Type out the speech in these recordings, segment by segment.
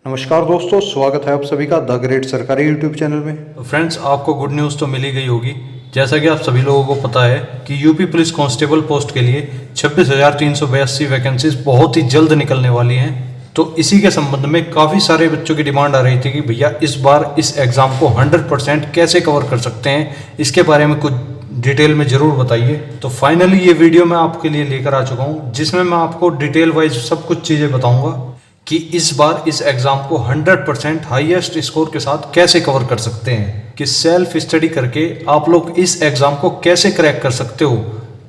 नमस्कार दोस्तों, स्वागत है आप सभी का द ग्रेट सरकारी यूट्यूब चैनल में। तो फ्रेंड्स, आपको गुड न्यूज़ तो मिल ही गई होगी। जैसा कि आप सभी लोगों को पता है कि यूपी पुलिस कांस्टेबल पोस्ट के लिए 26,382 वैकेंसीज बहुत ही जल्द निकलने वाली हैं। तो इसी के संबंध में काफ़ी सारे बच्चों की डिमांड आ रही थी कि भैया इस बार इस एग्ज़ाम को 100% कैसे कवर कर सकते हैं, इसके बारे में कुछ डिटेल में ज़रूर बताइए। तो फाइनली ये वीडियो मैं आपके लिए लेकर आ चुका हूँ, जिसमें मैं आपको डिटेल वाइज सब कुछ चीज़ें बताऊँगा कि इस बार इस एग्ज़ाम को 100% हाईएस्ट स्कोर के साथ कैसे कवर कर सकते हैं, कि सेल्फ स्टडी करके आप लोग इस एग्ज़ाम को कैसे क्रैक कर सकते हो,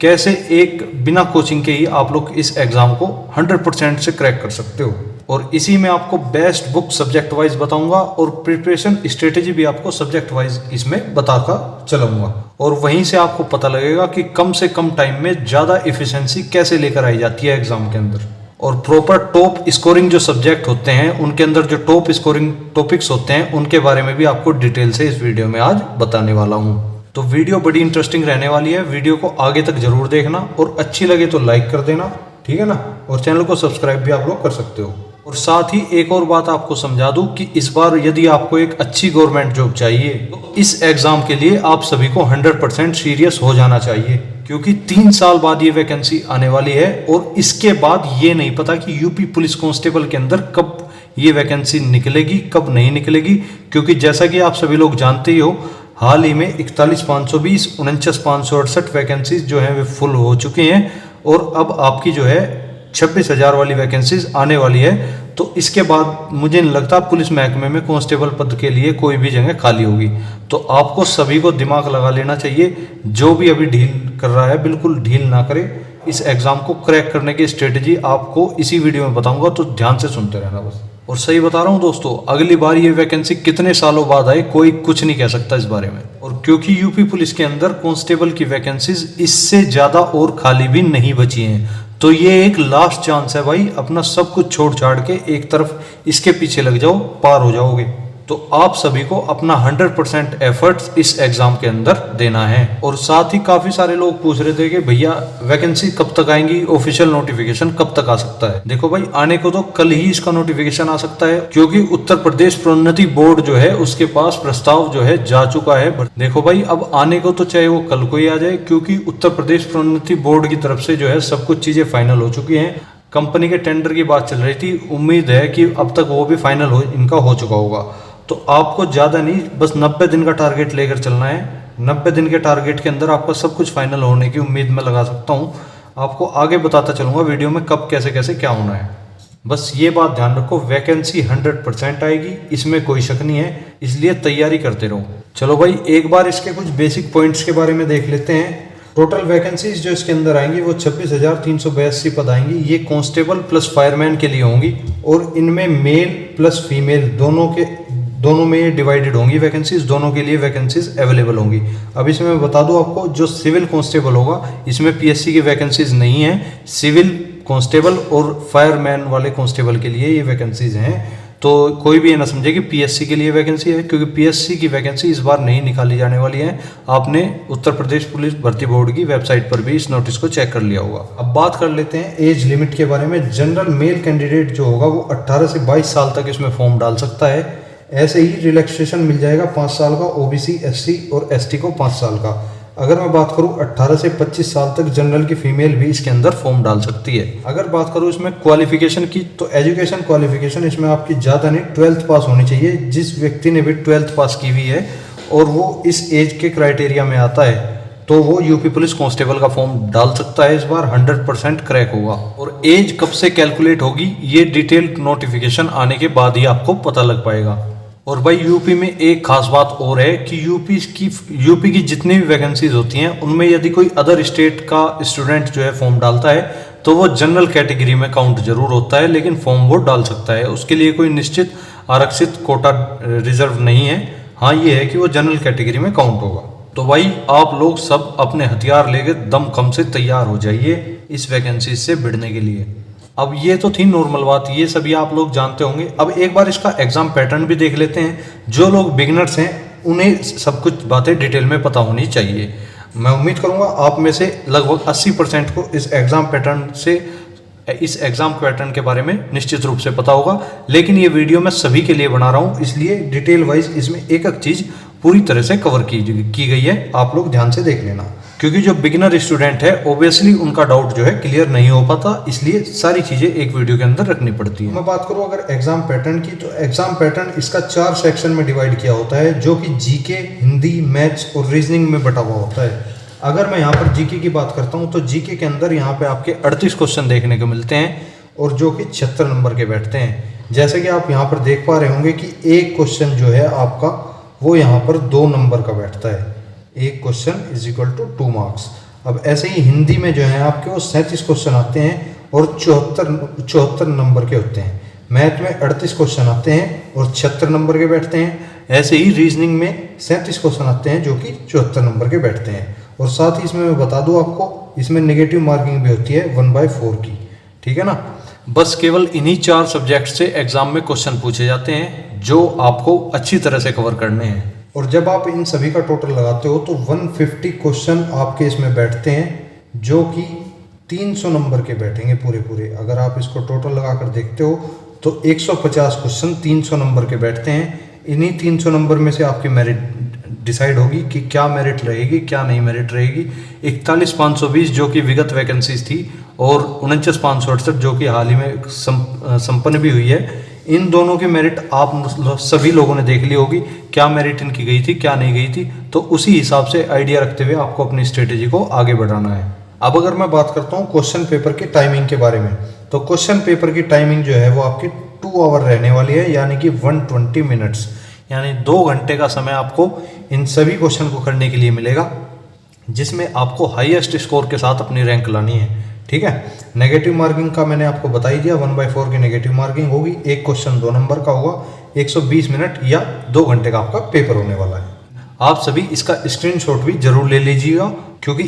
कैसे एक बिना कोचिंग के ही आप लोग इस एग्ज़ाम को 100% से क्रैक कर सकते हो। और इसी में आपको बेस्ट बुक सब्जेक्ट वाइज बताऊंगा और प्रिपरेशन स्ट्रेटेजी भी आपको सब्जेक्ट वाइज इसमें बताकर चलूंगा। और वहीं से आपको पता लगेगा कि कम से कम टाइम में ज़्यादा इफिशिएंसी कैसे लेकर आई जाती है एग्ज़ाम के अंदर। और प्रॉपर टॉप स्कोरिंग जो सब्जेक्ट होते हैं उनके अंदर जो टॉप स्कोरिंग टॉपिक्स होते हैं उनके बारे में भी आपको डिटेल से इस वीडियो में आज बताने वाला हूं। तो वीडियो बड़ी इंटरेस्टिंग रहने वाली है, वीडियो को आगे तक जरूर देखना और अच्छी लगे तो लाइक कर देना, ठीक है ना। और चैनल को सब्सक्राइब भी आप लोग कर सकते हो। और साथ ही एक और बात आपको समझा दूं कि इस बार यदि आपको एक अच्छी गवर्नमेंट जॉब चाहिए तो इस एग्जाम के लिए आप सभी को 100% सीरियस हो जाना चाहिए, क्योंकि 3 साल बाद ये वैकेंसी आने वाली है। और इसके बाद ये नहीं पता कि यूपी पुलिस कांस्टेबल के अंदर कब ये वैकेंसी निकलेगी, कब नहीं निकलेगी। क्योंकि जैसा कि आप सभी लोग जानते ही हो, हाल ही में 41,520, 49,568 वैकेंसीज जो है वे फुल हो चुकी हैं और अब आपकी जो है 26,000 वाली वैकेंसीज आने वाली है। तो इसके बाद मुझे नहीं लगता पुलिस महकमे में कांस्टेबल पद के लिए कोई भी जगह खाली होगी। तो आपको सभी को दिमाग लगा लेना चाहिए, जो भी अभी ढील कर रहा है बिल्कुल ढील ना करे। इस एग्जाम को क्रैक करने की स्ट्रेटेजी आपको इसी वीडियो में बताऊंगा, तो ध्यान से सुनते रहना बस। और सही बता रहा हूँ दोस्तों, अगली बार ये वैकेंसी कितने सालों बाद आए कोई कुछ नहीं कह सकता इस बारे में। और क्योंकि यूपी पुलिस के अंदर कांस्टेबल की वैकेंसीज इससे ज्यादा और खाली भी नहीं बची हैं, तो ये एक लास्ट चांस है भाई। अपना सब कुछ छोड़ छाड़ के एक तरफ इसके पीछे लग जाओ, पार हो जाओगे। तो आप सभी को अपना 100% एफर्ट्स इस एग्जाम के अंदर देना है। और साथ ही काफी सारे लोग पूछ रहे थे कि भैया वैकेंसी कब तक आएंगी, ऑफिशियल नोटिफिकेशन कब तक आ सकता है। देखो भाई, आने को तो कल ही इसका नोटिफिकेशन आ सकता है, क्योंकि उत्तर प्रदेश प्रोन्नति बोर्ड जो है उसके पास प्रस्ताव जो है जा चुका है। देखो भाई, अब आने को तो चाहे वो कल को ही आ जाए, क्योंकि उत्तर प्रदेश प्रोन्नति बोर्ड की तरफ से जो है सब कुछ चीजें फाइनल हो चुकी हैं। कंपनी के टेंडर की बात चल रही थी, उम्मीद है कि अब तक वो भी फाइनल इनका हो चुका होगा। तो आपको ज़्यादा नहीं, बस 90 दिन का टारगेट लेकर चलना है। 90 दिन के टारगेट के अंदर आपका सब कुछ फाइनल होने की उम्मीद मैं लगा सकता हूँ। आपको आगे बताता चलूँगा वीडियो में कब कैसे कैसे क्या होना है। बस ये बात ध्यान रखो, वैकेंसी 100% आएगी, इसमें कोई शक नहीं है, इसलिए तैयारी करते रहो। चलो भाई, एक बार इसके कुछ बेसिक पॉइंट्स के बारे में देख लेते हैं। टोटल वैकेंसीज जो इसके अंदर आएंगी वो 26,382 पद आएंगी। ये कांस्टेबल प्लस फायरमैन के लिए होंगी और इनमें मेल प्लस फीमेल दोनों में ये डिवाइडेड होंगी वैकेंसीज, दोनों के लिए वैकेंसीज अवेलेबल होंगी। अब इसमें मैं बता दूं आपको, जो सिविल कांस्टेबल होगा इसमें पीएससी की वैकेंसीज नहीं है। सिविल कांस्टेबल और फायरमैन वाले कांस्टेबल के लिए ये वैकेंसीज हैं। तो कोई भी ये ना समझे कि पीएससी के लिए वैकेंसी है, क्योंकि पीएससी की वैकेंसी इस बार नहीं निकाली जाने वाली है। आपने उत्तर प्रदेश पुलिस भर्ती बोर्ड की वेबसाइट पर भी इस नोटिस को चेक कर लिया होगा। अब बात कर लेते हैं एज लिमिट के बारे में। जनरल मेल कैंडिडेट जो होगा वो 18 से 22 साल तक इसमें फॉर्म डाल सकता है। ऐसे ही रिलैक्सेशन मिल जाएगा 5 साल का ओबीसी, एससी और एसटी को 5 साल का। अगर मैं बात करूं 18 से 25 साल तक जनरल की फीमेल भी इसके अंदर फॉर्म डाल सकती है। अगर बात करूं इसमें क्वालिफिकेशन की, तो एजुकेशन क्वालिफिकेशन इसमें आपकी ज़्यादा नहीं 12th पास होनी चाहिए। जिस व्यक्ति ने भी 12th पास की हुई है और वो इस एज के क्राइटेरिया में आता है तो वो यूपी पुलिस कांस्टेबल का फॉर्म डाल सकता है। इस बार 100% क्रैक होगा। और एज कब से कैलकुलेट होगी ये डिटेल नोटिफिकेशन आने के बाद ही आपको पता लग पाएगा। और भाई यूपी में एक खास बात और है कि यूपी की जितनी भी वैकेंसीज होती हैं उनमें यदि कोई अदर स्टेट का स्टूडेंट जो है फॉर्म डालता है तो वो जनरल कैटेगरी में काउंट जरूर होता है, लेकिन फॉर्म वो डाल सकता है। उसके लिए कोई निश्चित आरक्षित कोटा रिजर्व नहीं है। हाँ, ये है कि वो जनरल कैटेगरी में काउंट होगा। तो भाई आप लोग सब अपने हथियार लेके दमखम से तैयार हो जाइए इस वैकेंसी से भिड़ने के लिए। अब ये तो थी नॉर्मल बात, ये सभी आप लोग जानते होंगे। अब एक बार इसका एग्जाम पैटर्न भी देख लेते हैं। जो लोग बिगिनर्स हैं उन्हें सब कुछ बातें डिटेल में पता होनी चाहिए। मैं उम्मीद करूंगा आप में से लगभग 80% को इस एग्जाम पैटर्न से इस एग्जाम पैटर्न के बारे में निश्चित रूप से पता होगा, लेकिन ये वीडियो मैं सभी के लिए बना रहा हूँ, इसलिए डिटेल वाइज इसमें एक एक चीज पूरी तरह से कवर की गई है। आप लोग ध्यान से देख लेना, क्योंकि जो बिगिनर स्टूडेंट है ऑब्वियसली उनका डाउट जो है क्लियर नहीं हो पाता, इसलिए सारी चीजें एक वीडियो के अंदर रखनी पड़ती है। मैं बात करूं अगर एग्जाम पैटर्न की, तो एग्जाम पैटर्न इसका 4 सेक्शन में डिवाइड किया होता है, जो कि जीके, हिंदी, मैथ्स और रीजनिंग में बटा हुआ होता है। अगर मैं यहाँ पर जीके की बात करता हूँ तो जीके के अंदर यहाँ पे आपके 38 क्वेश्चन देखने को मिलते हैं, और जो कि 76 नंबर के बैठते हैं। जैसे कि आप यहाँ पर देख पा रहे होंगे कि एक क्वेश्चन जो है आपका वो यहाँ पर 2 नंबर का बैठता है। एक question is equal to 2 marks. अब ऐसे ही हिंदी में जो है आपके वो 37 क्वेश्चन आते हैं और 74 नंबर के होते हैं। मैथ में 38 क्वेश्चन आते हैं और 76 नंबर के बैठते हैं। ऐसे ही रीजनिंग में 37 क्वेश्चन आते हैं जो कि 74 नंबर के बैठते हैं। और साथ ही इसमें मैं बता दूं आपको, इसमें नेगेटिव मार्किंग भी होती है 1/4 की, ठीक है ना। बस केवल इन्हीं 4 सब्जेक्ट से एग्जाम में क्वेश्चन पूछे जाते हैं, जो आपको अच्छी तरह से कवर करने हैं। और जब आप इन सभी का टोटल लगाते हो तो 150 क्वेश्चन आपके इसमें बैठते हैं, जो कि 300 नंबर के बैठेंगे पूरे। अगर आप इसको टोटल लगाकर देखते हो तो 150 क्वेश्चन 300 नंबर के बैठते हैं। इन्हीं 300 नंबर में से आपकी मेरिट डिसाइड होगी कि क्या मेरिट रहेगी, क्या नहीं मेरिट रहेगी। 41,520 जो कि विगत वैकेंसीज थी, और 49,568 जो कि हाल ही में संपन्न भी हुई है। इन दोनों की मेरिट आप सभी लोगों ने देख ली होगी, क्या मेरिट इनकी गई थी, क्या नहीं गई थी। तो उसी हिसाब से आइडिया रखते हुए आपको अपनी स्ट्रेटेजी को आगे बढ़ाना है। अब अगर मैं बात करता हूँ क्वेश्चन पेपर की टाइमिंग के बारे में, तो क्वेश्चन पेपर की टाइमिंग जो है वो आपकी 2 आवर रहने वाली है, यानी कि 120 मिनट्स, यानी 2 घंटे का समय आपको इन सभी क्वेश्चन को करने के लिए मिलेगा, जिसमें आपको हाईएस्ट स्कोर के साथ अपनी रैंक लानी है, ठीक है। नेगेटिव मार्किंग का मैंने आपको बता ही दिया, 1/4 की नेगेटिव मार्किंग होगी। एक क्वेश्चन 2 नंबर का होगा, 120 मिनट या 2 घंटे का आपका पेपर होने वाला है। आप सभी इसका स्क्रीनशॉट भी जरूर ले लीजिएगा, क्योंकि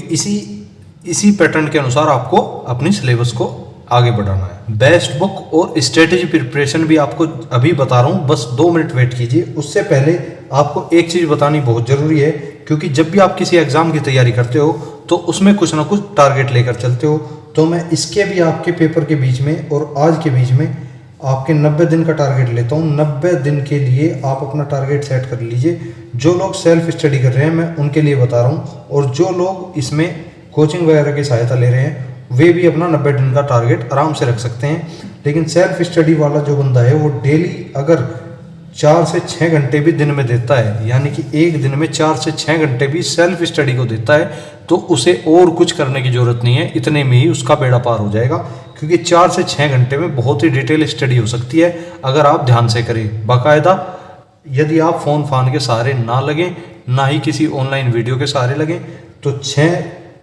इसी पैटर्न के अनुसार आपको अपनी सिलेबस को आगे बढ़ाना है। बेस्ट बुक और स्ट्रेटेजी प्रिपरेशन भी आपको अभी बता रहा हूँ, बस 2 मिनट वेट कीजिए। उससे पहले आपको एक चीज़ बतानी बहुत ज़रूरी है, क्योंकि जब भी आप किसी एग्ज़ाम की तैयारी करते हो तो उसमें कुछ ना कुछ टारगेट लेकर चलते हो। तो मैं इसके भी आपके पेपर के बीच में और आज के बीच में आपके 90 दिन का टारगेट लेता हूँ। 90 दिन के लिए आप अपना टारगेट सेट कर लीजिए। जो लोग सेल्फ स्टडी कर रहे हैं मैं उनके लिए बता रहा हूँ, और जो लोग इसमें कोचिंग वगैरह की सहायता ले रहे हैं वे भी अपना 90 दिन का टारगेट आराम से रख सकते हैं। लेकिन सेल्फ स्टडी वाला जो बंदा है वो डेली अगर 4 से 6 घंटे भी दिन में देता है, यानी कि एक दिन में 4 से 6 घंटे भी सेल्फ स्टडी को देता है, तो उसे और कुछ करने की जरूरत नहीं है, इतने में ही उसका बेड़ा पार हो जाएगा। क्योंकि 4 से 6 घंटे में बहुत ही डिटेल स्टडी हो सकती है अगर आप ध्यान से करें, बाकायदा। यदि आप फ़ोन फान के सहारे ना लगें, ना ही किसी ऑनलाइन वीडियो के सहारे लगें, तो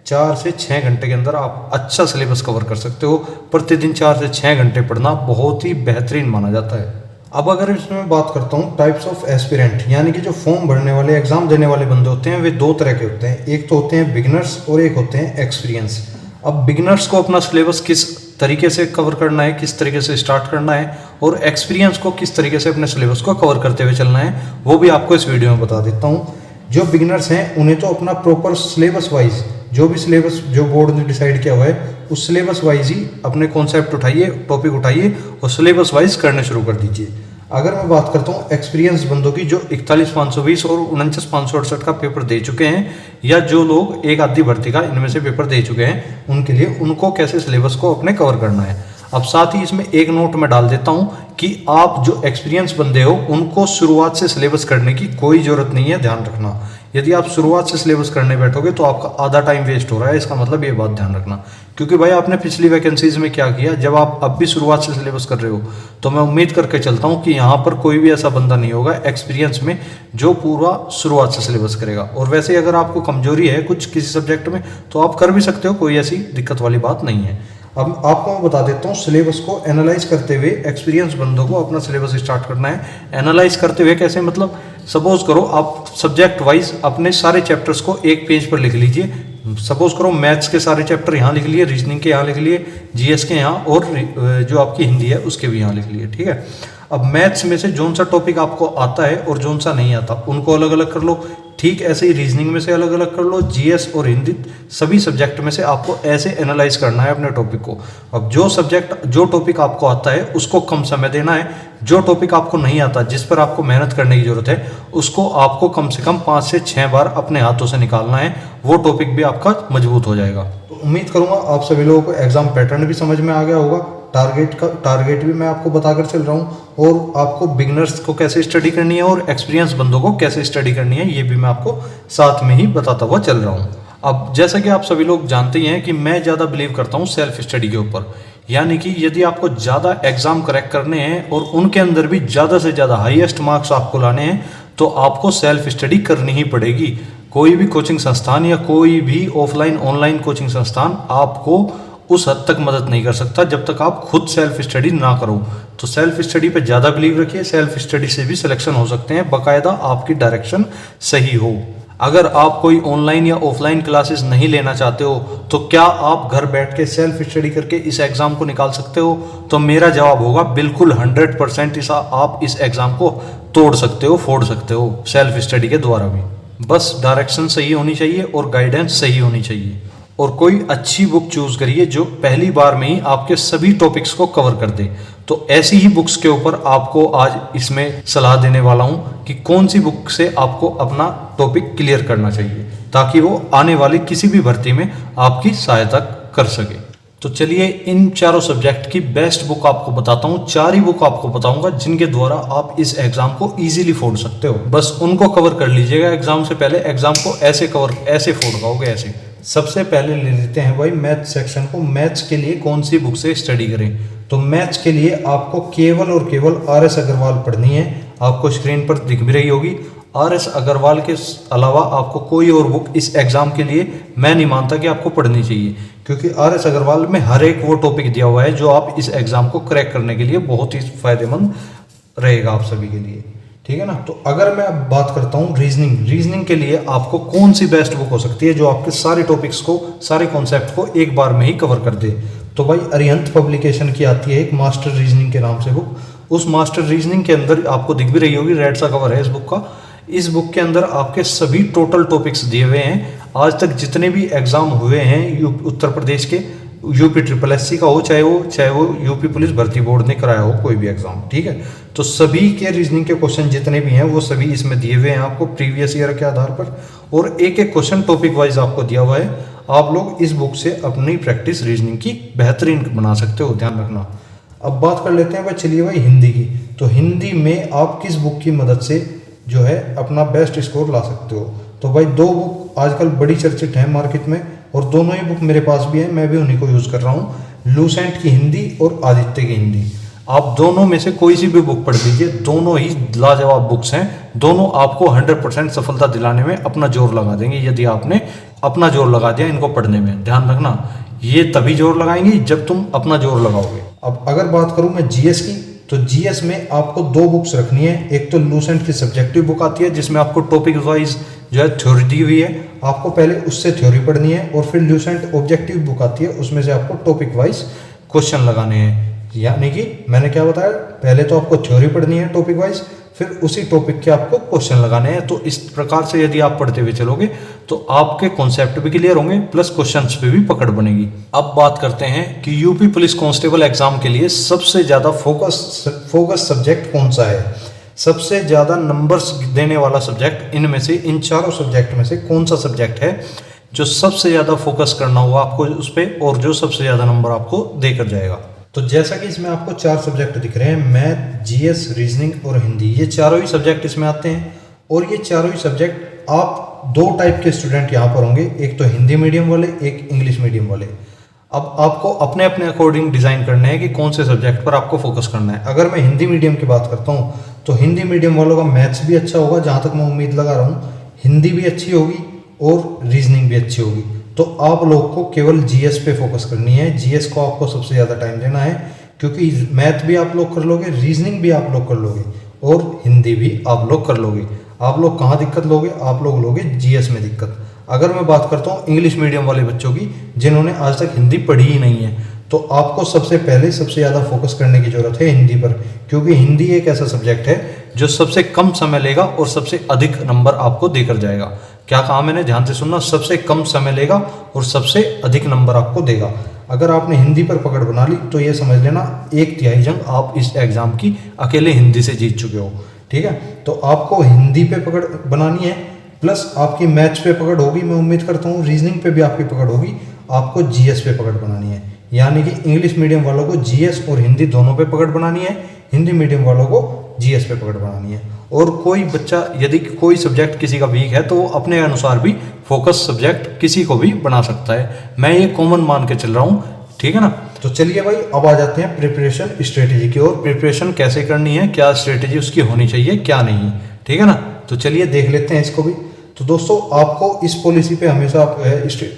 4 से 6 घंटे के अंदर आप अच्छा सिलेबस कवर कर सकते हो। प्रतिदिन 4 से 6 घंटे पढ़ना बहुत ही बेहतरीन माना जाता है। अब अगर इसमें बात करता हूँ टाइप्स ऑफ एस्पिरेंट, यानी कि जो फॉर्म भरने वाले, एग्जाम देने वाले बंदे होते हैं, वे 2 तरह के होते हैं। एक तो होते हैं बिगिनर्स और एक होते हैं एक्सपीरियंस। अब बिगिनर्स को अपना सिलेबस किस तरीके से कवर करना है, किस तरीके से स्टार्ट करना है, और एक्सपीरियंस को किस तरीके से अपने सिलेबस को कवर करते हुए चलना है, वो भी आपको इस वीडियो में बता देता हूँ। जो बिगिनर्स हैं उन्हें तो अपना प्रॉपर सिलेबस वाइज, जो भी सिलेबस जो बोर्ड ने डिसाइड किया हुआ है उस सिलेबस वाइज ही अपने कॉन्सेप्ट उठाइए, टॉपिक उठाइए और सिलेबस वाइज करने शुरू कर दीजिए। अगर मैं बात करता हूँ एक्सपीरियंस बंदों की, जो 41,520 और 49,568 का पेपर दे चुके हैं, या जो लोग एक आधी भर्ती का इनमें से पेपर दे चुके हैं, उनके लिए उनको कैसे सिलेबस को अपने कवर करना है। अब साथ ही इसमें एक नोट मैं डाल देता हूँ कि आप जो एक्सपीरियंस बंदे हो उनको शुरुआत से सिलेबस करने की कोई ज़रूरत नहीं है, ध्यान रखना। यदि आप शुरुआत से सिलेबस करने बैठोगे तो आपका आधा टाइम वेस्ट हो रहा है, इसका मतलब ये बात ध्यान रखना। क्योंकि भाई आपने पिछली वैकेंसीज में क्या किया, जब आप अब भी शुरुआत से सिलेबस कर रहे हो, तो मैं उम्मीद करके चलता हूँ कि यहाँ पर कोई भी ऐसा बंदा नहीं होगा एक्सपीरियंस में जो पूरा शुरुआत से सिलेबस करेगा। और वैसे अगर आपको कमजोरी है कुछ किसी सब्जेक्ट में तो आप कर भी सकते हो, कोई ऐसी दिक्कत वाली बात नहीं है। अब आपको मैं बता देता हूँ सिलेबस को एनालाइज करते हुए एक्सपीरियंस बंदों को अपना सिलेबस स्टार्ट करना है। एनालाइज करते हुए कैसे, मतलब सपोज करो आप सब्जेक्ट वाइज अपने सारे चैप्टर्स को एक पेज पर लिख लीजिए। सपोज करो मैथ्स के सारे चैप्टर यहाँ लिख लिए, रीजनिंग के यहाँ लिख लिए, जीएस के यहाँ, और जो आपकी हिंदी है उसके भी यहाँ लिख लिए, ठीक है। अब मैथ्स में से जौन सा टॉपिक आपको आता है और जौन सा नहीं आता उनको अलग अलग कर लो, ठीक ऐसे ही रीजनिंग में से अलग अलग कर लो, जीएस और हिंदी सभी सब्जेक्ट में से आपको ऐसे एनालाइज करना है अपने टॉपिक को। अब जो टॉपिक आपको आता है उसको कम समय देना है, जो टॉपिक आपको नहीं आता, जिस पर आपको मेहनत करने की जरूरत है, उसको आपको कम से कम 5 से 6 बार अपने हाथों से निकालना है, वो टॉपिक भी आपका मजबूत हो जाएगा। तो उम्मीद करूंगा आप सभी लोगों को एग्जाम पैटर्न भी समझ में आ गया होगा, टारगेट भी मैं आपको बताकर चल रहा हूँ, और आपको बिगनर्स को कैसे स्टडी करनी है और एक्सपीरियंस बंदों को कैसे स्टडी करनी है ये भी मैं आपको साथ में ही बताता हुआ चल रहा हूँ। अब जैसा कि आप सभी लोग जानते ही हैं कि मैं ज़्यादा बिलीव करता हूँ सेल्फ स्टडी के ऊपर, यानी कि यदि आपको ज़्यादा एग्जाम क्रैक करने हैं और उनके अंदर भी ज़्यादा से ज़्यादा हाईएस्ट मार्क्स आपको लाने हैं तो आपको सेल्फ स्टडी करनी ही पड़ेगी। कोई भी कोचिंग संस्थान या कोई भी ऑफलाइन ऑनलाइन कोचिंग संस्थान आपको उस हद तक मदद नहीं कर सकता जब तक आप खुद सेल्फ स्टडी ना करो। तो सेल्फ स्टडी पे ज़्यादा बिलीव रखिए, सेल्फ स्टडी से भी सिलेक्शन हो सकते हैं, बाकायदा आपकी डायरेक्शन सही हो। अगर आप कोई ऑनलाइन या ऑफलाइन क्लासेस नहीं लेना चाहते हो तो क्या आप घर बैठ के सेल्फ स्टडी करके इस एग्ज़ाम को निकाल सकते हो? तो मेरा जवाब होगा बिल्कुल 100% आप इस एग्ज़ाम को तोड़ सकते हो, फोड़ सकते हो सेल्फ स्टडी के द्वारा भी। बस डायरेक्शन सही होनी चाहिए और गाइडेंस सही होनी चाहिए, और कोई अच्छी बुक चूज करिए जो पहली बार में ही आपके सभी टॉपिक्स को कवर कर दे। तो ऐसी ही बुक्स के ऊपर आपको आज इसमें सलाह देने वाला हूं कि कौन सी बुक से आपको अपना टॉपिक क्लियर करना चाहिए ताकि वो आने वाली किसी भी भर्ती में आपकी सहायता कर सके। तो चलिए इन चारों सब्जेक्ट की बेस्ट बुक आपको बताता हूँ। 4 ही बुक आपको बताऊंगा जिनके द्वारा आप इस एग्जाम को इजीली फोड़ सकते हो। बस उनको कवर कर लीजिएगा एग्जाम से पहले, एग्जाम को ऐसे फोड़ पाओगे ऐसे। सबसे पहले ले लेते हैं भाई मैथ सेक्शन को। मैथ्स के लिए कौन सी बुक से स्टडी करें? तो मैथ्स के लिए आपको केवल और केवल RS अग्रवाल पढ़नी है। आपको स्क्रीन पर दिख भी रही होगी। RS अग्रवाल के अलावा आपको कोई और बुक इस एग्जाम के लिए मैं नहीं मानता कि आपको पढ़नी चाहिए, क्योंकि RS अग्रवाल में हर एक वो टॉपिक दिया हुआ है जो आप इस एग्जाम को क्रैक करने के लिए बहुत ही फायदेमंद रहेगा आप सभी के लिए। ठीक है ना। तो अगर मैं अब बात करता हूँ रीजनिंग के लिए आपको कौन सी बेस्ट बुक हो सकती है जो आपके सारे टॉपिक्स को, सारे कॉन्सेप्ट को एक बार में ही कवर कर दे? तो भाई अरिहंत पब्लिकेशन की आती है एक मास्टर रीजनिंग के नाम से बुक। उस मास्टर रीजनिंग के अंदर आपको दिख भी रही होगी, रेड सा कवर है इस बुक का। इस बुक के अंदर आपके सभी टोटल टॉपिक्स दिए हुए हैं। आज तक जितने भी एग्जाम हुए हैं उत्तर प्रदेश के, यूपी SSC का हो चाहे वो यूपी पुलिस भर्ती बोर्ड ने कराया हो कोई भी एग्जाम, ठीक है, तो सभी के रीजनिंग के क्वेश्चन जितने भी हैं वो सभी इसमें दिए हुए हैं आपको प्रीवियस ईयर के आधार पर, और एक एक क्वेश्चन टॉपिक वाइज आपको दिया हुआ है। आप लोग इस बुक से अपनी प्रैक्टिस रीजनिंग की बेहतरीन बना सकते हो, ध्यान रखना। अब बात कर लेते हैं भाई, चलिए भाई हिंदी की। तो हिंदी में आप किस बुक की मदद से जो है अपना बेस्ट स्कोर ला सकते हो? तो भाई 2 बुक आजकल बड़ी चर्चित है मार्केट में, और दोनों ही बुक मेरे पास भी है, मैं भी उन्हीं को यूज़ कर रहा हूँ। लूसेंट की हिंदी और आदित्य की हिंदी। आप दोनों में से कोई सी भी बुक पढ़ लीजिए, दोनों ही लाजवाब बुक्स हैं। दोनों आपको 100% सफलता दिलाने में अपना जोर लगा देंगे यदि आपने अपना जोर लगा दिया इनको पढ़ने में। ध्यान रखना, ये तभी जोर लगाएंगे जब तुम अपना जोर लगाओगे। अब अगर बात करूं मैं जीएस की, तो जीएस में आपको 2 बुक्स रखनी है। एक तो लूसेंट की सब्जेक्टिव बुक आती है जिसमें आपको टॉपिक वाइज जो है थ्योरी दी हुई है, आपको पहले उससे थ्योरी पढ़नी है, और फिर लूसेंट ऑब्जेक्टिव बुक आती है, उसमें से आपको टॉपिक वाइज क्वेश्चन लगाने हैं। यानी कि मैंने क्या बताया, पहले तो आपको थ्योरी पढ़नी है टॉपिक वाइज, फिर उसी टॉपिक के आपको क्वेश्चन लगाने हैं। तो इस प्रकार से यदि आप पढ़ते हुए चलोगे तो आपके कॉन्सेप्ट भी क्लियर होंगे, प्लस क्वेश्चंस पे भी पकड़ बनेगी। अब बात करते हैं कि यूपी पुलिस कांस्टेबल एग्जाम के लिए सबसे ज़्यादा फोकस सब्जेक्ट कौन सा है, सबसे ज़्यादा नंबर्स देने वाला सब्जेक्ट इनमें से, इन चारों सब्जेक्ट में से कौन सा सब्जेक्ट है जो सबसे ज़्यादा फोकस करना होगा आपको उस पर, और जो सबसे ज़्यादा नंबर आपको देकर जाएगा। तो जैसा कि इसमें आपको 4 सब्जेक्ट दिख रहे हैं, मैथ, जीएस, रीजनिंग और हिंदी, ये चारों ही सब्जेक्ट इसमें आते हैं। और ये चारों ही सब्जेक्ट आप 2 टाइप के स्टूडेंट यहाँ पर होंगे, एक तो हिंदी मीडियम वाले, एक इंग्लिश मीडियम वाले। अब आपको अपने अपने अकॉर्डिंग डिज़ाइन करना है कि कौन से सब्जेक्ट पर आपको फोकस करना है। अगर मैं हिंदी मीडियम की बात करता हूँ तो हिंदी मीडियम वालों का मैथ्स भी अच्छा होगा, जहाँ तक मैं उम्मीद लगा रहा हूँ, हिंदी भी अच्छी होगी और रीजनिंग भी अच्छी होगी। तो आप लोग को केवल जीएस पे फोकस करनी है, जीएस को आपको सबसे ज़्यादा टाइम देना है, क्योंकि मैथ भी आप लोग कर लोगे, रीजनिंग भी आप लोग कर लोगे, और हिंदी भी आप लोग कर लोगे। आप लोग कहाँ दिक्कत लोगे? आप लोग लोगे जीएस में दिक्कत। अगर मैं बात करता हूँ इंग्लिश मीडियम वाले बच्चों की जिन्होंने आज तक हिंदी पढ़ी ही नहीं है, तो आपको सबसे ज़्यादा फोकस करने की ज़रूरत है हिंदी पर, क्योंकि हिंदी एक ऐसा सब्जेक्ट है जो सबसे कम समय लेगा और सबसे अधिक नंबर आपको देकर जाएगा। क्या कहा मैंने, ध्यान से सुनना, सबसे कम समय लेगा और सबसे अधिक नंबर आपको देगा। अगर आपने हिंदी पर पकड़ बना ली तो ये समझ लेना 1/3 जंग आप इस एग्जाम की अकेले हिंदी से जीत चुके हो। ठीक है, तो आपको हिंदी पे पकड़ बनानी है, प्लस आपकी मैथ्स पे पकड़ होगी, मैं उम्मीद करता हूँ रीजनिंग पे भी आपकी पकड़ होगी, आपको जीएस पे पकड़ बनानी है। यानी कि इंग्लिश मीडियम वालों को जीएस और हिंदी दोनों पे पकड़ बनानी है, हिंदी मीडियम वालों को जीएस पे पकड़ बनानी है। और कोई बच्चा यदि कोई सब्जेक्ट किसी का वीक है तो वो अपने अनुसार भी फोकस सब्जेक्ट किसी को भी बना सकता है, मैं ये कॉमन मान के चल रहा हूँ। ठीक है ना, तो चलिए भाई अब आ जाते हैं प्रिपरेशन स्ट्रेटेजी की ओर। प्रिपरेशन कैसे करनी है, क्या स्ट्रेटेजी उसकी होनी चाहिए, क्या नहीं। ठीक है ना, तो चलिए देख लेते हैं इसको भी। तो दोस्तों आपको इस पॉलिसी पे हमेशा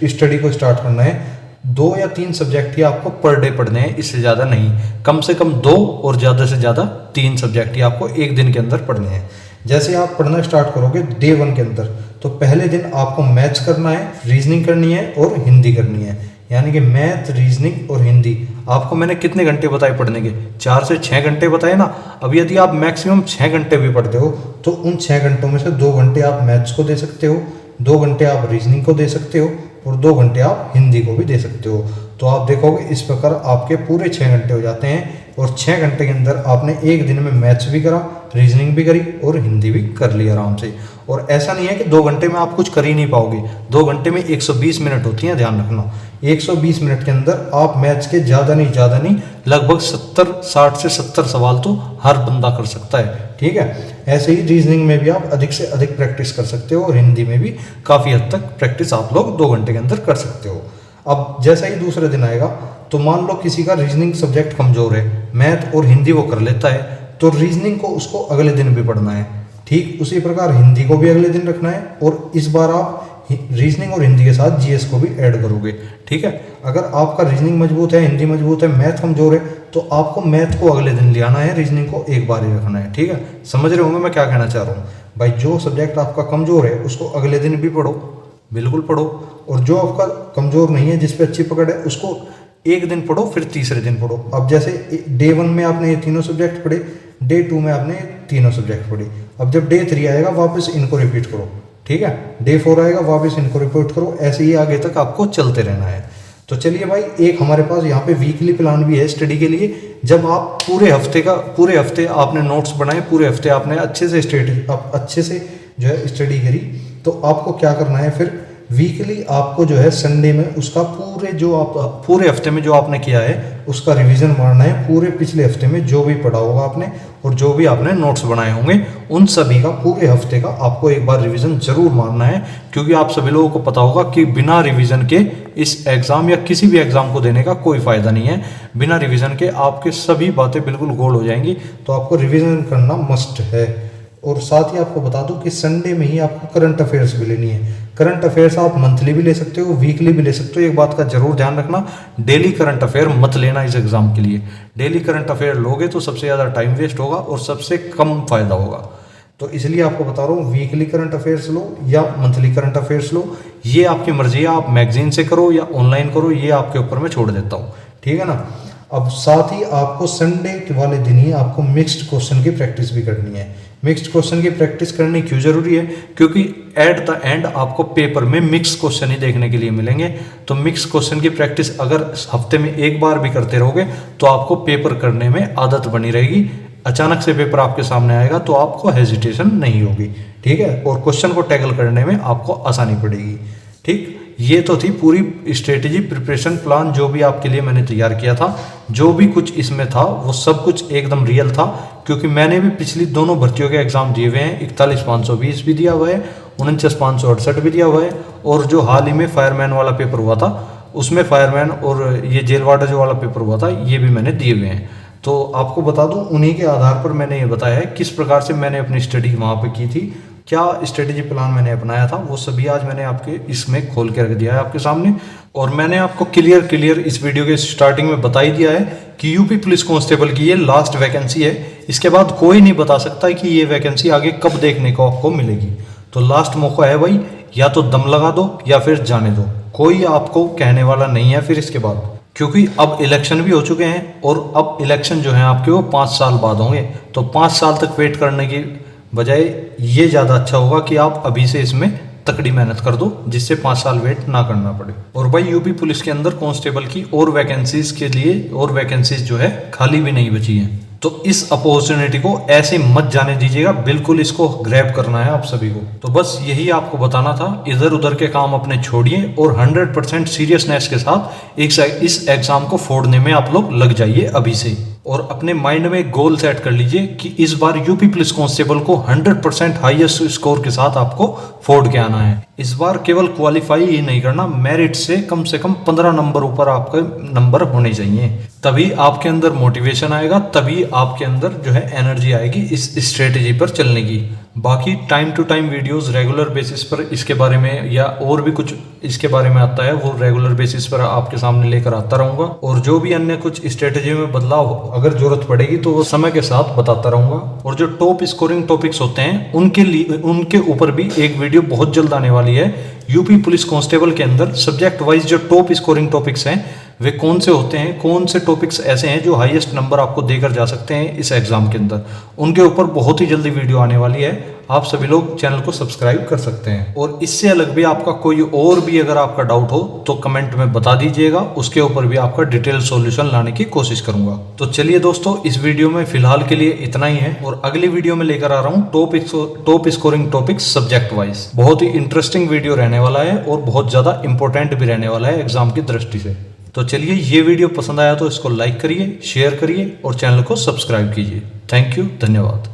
स्टडी को स्टार्ट करना है। 2 या 3 सब्जेक्ट ही आपको पर डे पढ़ने हैं, इससे ज़्यादा नहीं। कम से कम 2 और ज़्यादा से ज़्यादा 3 सब्जेक्ट ही आपको एक दिन के अंदर पढ़ने हैं। जैसे आप पढ़ना स्टार्ट करोगे डे 1 के अंदर, तो पहले दिन आपको मैथ्स करना है, रीजनिंग करनी है और हिंदी करनी है। यानी कि मैथ, रीजनिंग और हिंदी आपको मैंने कितने घंटे बताए पढ़ने के, 4 से 6 घंटे बताए ना। अब यदि आप मैक्सिमम 6 घंटे भी पढ़ते हो तो उन 6 घंटों में से 2 घंटे आप मैथ्स को दे सकते हो, 2 घंटे आप रीजनिंग को दे सकते हो और 2 घंटे आप हिंदी को भी दे सकते हो। तो आप देखोगे इस प्रकार आपके पूरे 6 घंटे हो जाते हैं और 6 घंटे के अंदर आपने एक दिन में मैथ्स भी करा, रीजनिंग भी करी और हिंदी भी कर ली आराम से। और ऐसा नहीं है कि 2 घंटे में आप कुछ कर ही नहीं पाओगे, 2 घंटे में 120 मिनट होती हैं, ध्यान रखना। 120 मिनट के अंदर आप मैथ्स के ज़्यादा नहीं लगभग 60 से 70 सवाल तो हर बंदा कर सकता है। ठीक है, ऐसे ही रीजनिंग में भी आप अधिक से अधिक प्रैक्टिस कर सकते हो और हिंदी में भी काफ़ी हद तक प्रैक्टिस आप लोग 2 घंटे के अंदर कर सकते हो। अब जैसा ही दूसरे दिन आएगा तो मान लो किसी का रीजनिंग सब्जेक्ट कमजोर है, मैथ और हिंदी वो कर लेता है, तो रीजनिंग को उसको अगले दिन भी पढ़ना है। ठीक उसी प्रकार हिंदी को भी अगले दिन रखना है और इस बार आप रीजनिंग और हिंदी के साथ जीएस को भी ऐड करोगे। ठीक है, अगर आपका रीजनिंग मजबूत है, हिंदी मजबूत है, मैथ कमजोर है, तो आपको मैथ को अगले दिन ले आना है, रीजनिंग को एक बार ही रखना है। ठीक है, समझ रहे होंगे मैं क्या कहना चाह रहा हूँ भाई। जो सब्जेक्ट आपका कमजोर है उसको अगले दिन भी पढ़ो, बिल्कुल पढ़ो, और जो आपका कमजोर नहीं है, जिस पे अच्छी पकड़ है, उसको एक दिन पढ़ो, फिर तीसरे दिन पढ़ो। अब जैसे डे 1 में आपने ये तीनों सब्जेक्ट पढ़े, डे 2 में आपने तीनों सब्जेक्ट पढ़े, अब जब डे 3 आएगा वापस इनको रिपीट करो। ठीक है, डे 4 आएगा वापस इनको रिपीट करो, ऐसे ही आगे तक आपको चलते रहना है। तो चलिए भाई, एक हमारे पास यहाँ पे वीकली प्लान भी है स्टडी के लिए। जब आप पूरे हफ्ते आपने नोट्स बनाए, पूरे हफ्ते आपने अच्छे से जो है स्टडी करी, तो आपको क्या करना है फिर वीकली आपको जो है संडे में उसका पूरे हफ्ते में जो आपने किया है उसका रिवीजन मारना है। पूरे पिछले हफ्ते में जो भी पढ़ा होगा आपने और जो भी आपने नोट्स बनाए होंगे उन सभी का पूरे हफ्ते का आपको एक बार रिवीजन जरूर मारना है, क्योंकि आप सभी लोगों को पता होगा कि बिना रिवीजन के इस एग्जाम या किसी भी एग्जाम को देने का कोई फायदा नहीं है। बिना रिवीजन के आपके सभी बातें बिल्कुल गोल हो जाएंगी, तो आपको रिवीजन करना मस्ट है। और साथ ही आपको बता दूं कि संडे में ही आपको करंट अफेयर्स भी लेनी है। करंट अफेयर्स आप मंथली भी ले सकते हो, वीकली भी ले सकते हो। एक बात का जरूर ध्यान रखना, डेली करंट अफेयर मत लेना इस एग्जाम के लिए। डेली करंट अफेयर लोगे तो सबसे ज़्यादा टाइम वेस्ट होगा और सबसे कम फायदा होगा। तो इसलिए आपको बता रहा हूँ, वीकली करंट अफेयर्स लो या मंथली करंट अफेयर्स लो, ये आपकी मर्जी है। आप मैगजीन से करो या ऑनलाइन करो, ये आपके ऊपर मैं छोड़ देता हूँ। ठीक है ना। अब साथ ही आपको संडे वाले दिन ही आपको मिक्स्ड क्वेश्चन की प्रैक्टिस भी करनी है। मिक्स्ड क्वेश्चन की प्रैक्टिस करनी क्यों जरूरी है? क्योंकि एट द एंड आपको पेपर में मिक्स क्वेश्चन ही देखने के लिए मिलेंगे। तो मिक्स क्वेश्चन की प्रैक्टिस अगर हफ्ते में एक बार भी करते रहोगे तो आपको पेपर करने में आदत बनी रहेगी। अचानक से पेपर आपके सामने आएगा तो आपको हेजिटेशन नहीं होगी। ठीक है, और क्वेश्चन को टैकल करने में आपको आसानी पड़ेगी। ठीक, ये तो थी पूरी स्ट्रेटेजी, प्रिपरेशन प्लान जो भी आपके लिए मैंने तैयार किया था। जो भी कुछ इसमें था वो सब कुछ एकदम रियल था, क्योंकि मैंने भी पिछली दोनों भर्तियों के एग्जाम दिए हुए हैं। 41,520 भी दिया हुआ है, 49,568 भी दिया हुआ है, और जो हाल ही में फायरमैन वाला पेपर हुआ था उसमें फायरमैन और ये जेल वार्डर जो वाला पेपर हुआ था ये भी मैंने दिए हुए हैं। तो आपको बता दूं, उन्हीं के आधार पर मैंने ये बताया है किस प्रकार से मैंने अपनी स्टडी वहाँ पे की थी, क्या स्ट्रेटेजी प्लान मैंने अपनाया था, वो सभी आज मैंने आपके इसमें खोल के रख दिया है आपके सामने। और मैंने आपको क्लियर इस वीडियो के स्टार्टिंग में बता ही दिया है कि यूपी पुलिस कांस्टेबल की ये लास्ट वैकेंसी है। इसके बाद कोई नहीं बता सकता कि ये वैकेंसी आगे कब देखने को आपको मिलेगी। तो लास्ट मौका है भाई, या तो दम लगा दो या फिर जाने दो, कोई आपको कहने वाला नहीं है फिर इसके बाद। क्योंकि अब इलेक्शन भी हो चुके हैं और अब इलेक्शन जो है आपके वो 5 साल बाद होंगे। तो 5 साल तक वेट करने की बजाय ये ज़्यादा अच्छा होगा कि आप अभी से इसमें तकड़ी मेहनत कर दो, जिससे 5 साल वेट ना करना पड़े। और भाई यूपी पुलिस के अंदर कांस्टेबल की और वैकेंसीज के लिए और वैकेंसीज जो है खाली भी नहीं बची हैं। तो इस अपॉर्चुनिटी को ऐसे मत जाने दीजिएगा, बिल्कुल इसको ग्रैब करना है आप सभी को। तो बस यही आपको बताना था, इधर उधर के काम अपने छोड़िए और 100% सीरियसनेस के साथ इस एग्जाम को फोड़ने में आप लोग लग जाइए अभी से। और अपने माइंड में एक गोल सेट कर लीजिए कि इस बार यूपी पुलिस कांस्टेबल को 100% हाईएस्ट स्कोर के साथ आपको फोड़ के आना है। इस बार केवल क्वालिफाई ही नहीं करना, मेरिट से कम 15 नंबर ऊपर आपके नंबर होने चाहिए। तभी आपके अंदर मोटिवेशन आएगा, तभी आपके अंदर जो है एनर्जी आएगी इस स्ट्रेटेजी पर चलने की। बाकी time to time videos regular basis पर इसके बारे में या और भी कुछ इसके बारे में आता है वो रेगुलर बेसिस पर आपके सामने लेकर आता रहूंगा। और जो भी अन्य कुछ स्ट्रेटेजी में बदलाव अगर जरूरत पड़ेगी तो वो समय के साथ बताता रहूंगा। और जो टॉप स्कोरिंग टॉपिक्स होते हैं उनके ऊपर भी एक वीडियो बहुत जल्द आने वाली है। यूपी पुलिस कांस्टेबल के अंदर सब्जेक्ट वाइज जो टॉप स्कोरिंग टॉपिक्स हैं वे कौन से होते हैं, कौन से टॉपिक्स ऐसे हैं जो हाईएस्ट नंबर आपको देकर जा सकते हैं इस एग्जाम के अंदर, उनके ऊपर बहुत ही जल्दी वीडियो आने वाली है। आप सभी लोग चैनल को सब्सक्राइब कर सकते हैं। और इससे अलग भी आपका कोई और भी अगर आपका डाउट हो तो कमेंट में बता दीजिएगा, उसके ऊपर भी आपका डिटेल सॉल्यूशन लाने की कोशिश करूंगा। तो चलिए दोस्तों, इस वीडियो में फिलहाल के लिए इतना ही है और अगली वीडियो में लेकर आ रहा हूँ top scoring topics subject wise. बहुत ही इंटरेस्टिंग वीडियो रहने वाला है और बहुत ज्यादा इंपॉर्टेंट भी रहने वाला है एग्जाम की दृष्टि से। तो चलिए, ये वीडियो पसंद आया तो इसको लाइक करिए, शेयर करिए और चैनल को सब्सक्राइब कीजिए। थैंक यू, धन्यवाद।